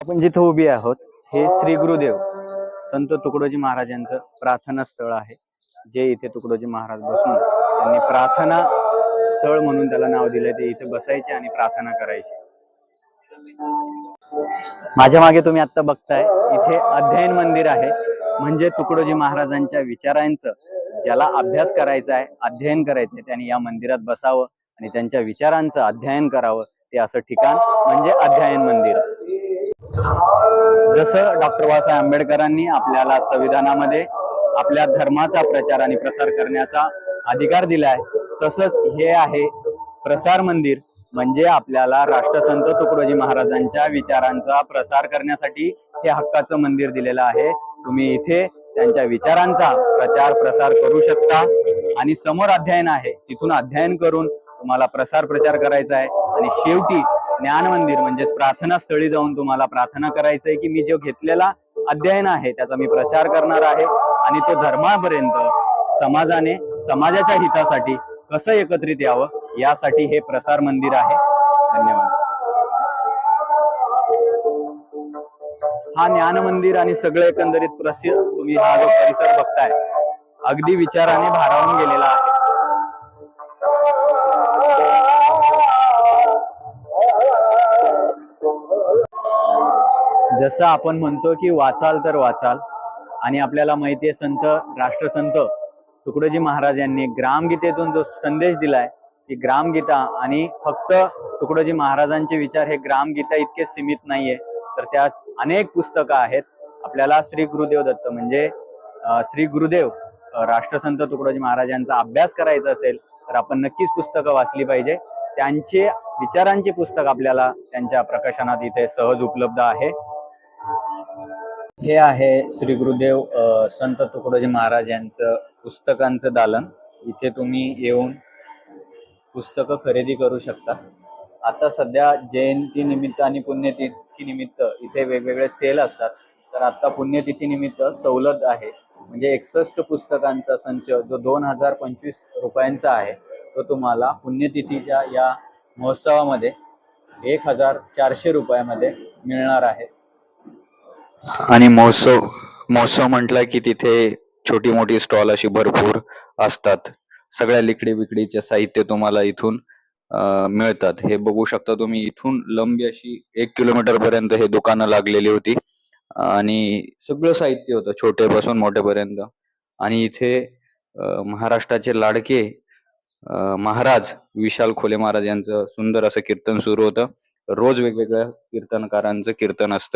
आपण जिथे उभी आहोत हे श्री गुरुदेव संत तुकडोजी महाराजांचं प्रार्थना स्थळ आहे, जे इथे तुकडोजी महाराज बसून त्यांनी प्रार्थना स्थळ म्हणून त्याला नाव दिलंय. ते इथे बसायचे आणि प्रार्थना करायचे. माझ्या मागे तुम्ही आता बघताय इथे अध्ययन मंदिर आहे, म्हणजे तुकडोजी महाराजांच्या विचारांचं ज्याला अभ्यास करायचा आहे, अध्ययन करायचंय, त्यांनी या मंदिरात बसावं आणि त्यांच्या विचारांचं अध्ययन करावं. ते असं ठिकाण म्हणजे अध्ययन मंदिर. जसं डॉक्टर बाबासाहेब आंबेडकरांनी आपल्याला संविधानामध्ये आपल्या धर्माचा प्रचार आणि प्रसार करण्याचा अधिकार दिलाय, तसंच हे आहे प्रसार मंदिर, म्हणजे आपल्याला राष्ट्रसंत तुकडोजी महाराजांच्या विचारांचा प्रसार करण्यासाठी हे हक्काचं मंदिर दिलेलं आहे. तुम्ही इथे त्यांच्या विचारांचा प्रचार प्रसार करू शकता आणि समोर अध्ययन आहे, तिथून अध्ययन करून तुम्हाला प्रसार प्रचार करायचा आहे आणि शेवटी ज्ञान मंदिर म्हणजेच प्रार्थना स्थळी जाऊन तुम्हाला प्रार्थना करायचंय की मी जो घेतलेला अध्ययन आहे त्याचा मी प्रचार करणार आहे आणि तो धर्मापर्यंत समाजाने समाजाच्या हितासाठी कसं एकत्रित यावं यासाठी हे प्रसार मंदिर आहे. धन्यवाद. हा ज्ञान मंदिर आणि सगळं एकंदरीत प्रसिद्ध तुम्ही हा जो परिसर बघताय अगदी विचाराने भारावून गेलेला आहे. जसं आपण म्हणतो की वाचाल तर वाचाल, आणि आपल्याला माहिती आहे संत राष्ट्रसंत तुकडोजी महाराज यांनी ग्रामगीतेतून जो संदेश दिलाय की ग्रामगीता, आणि फक्त तुकडोजी महाराजांचे विचार हे ग्रामगीता इतके सीमित नाहीये, तर त्यात अनेक पुस्तकं आहेत. आपल्याला श्री गुरुदेव दत्त म्हणजे श्री गुरुदेव राष्ट्रसंत तुकडोजी महाराजांचा अभ्यास करायचा असेल तर आपण नक्कीच पुस्तकं वाचली पाहिजे. त्यांचे विचारांचे पुस्तक आपल्याला त्यांच्या प्रकाशनात इथे सहज उपलब्ध आहे. हे आहे श्री गुरुदेव संत तुकडोजी महाराज यांचं पुस्तकांचं दालन. इथे तुम्ही येऊन पुस्तकं खरेदी करू शकता. आता सध्या जयंती निमित्त आणि पुण्यतिथी निमित्त इथे वेगवेगळे सेल असतात, तर आता पुण्यतिथी निमित्त सवलत आहे, म्हणजे 61 पुस्तकांचा संच जो 2025 रुपयांचा आहे तो तुम्हाला पुण्यतिथीच्या या महोत्सवामध्ये 1400 रुपयामध्ये मिळणार आहे. आणि महोत्सव म्हटलं की तिथे छोटी मोठी स्टॉल अशी भरपूर असतात. सगळ्या लिकडी विकडीचे साहित्य तुम्हाला इथून मिळतात. हे बघू शकता तुम्ही, इथून लंबी अशी 1 किलोमीटर पर्यंत हे दुकानं लागलेली होती आणि सगळं साहित्य होतं छोटेपासून मोठेपर्यंत. आणि इथे महाराष्ट्राचे लाडके महाराज विशाल खोले महाराज यांचं सुंदर असं कीर्तन सुरू होतं. रोज वेगवेगळ्या कीर्तनकारांचं कीर्तन असतं.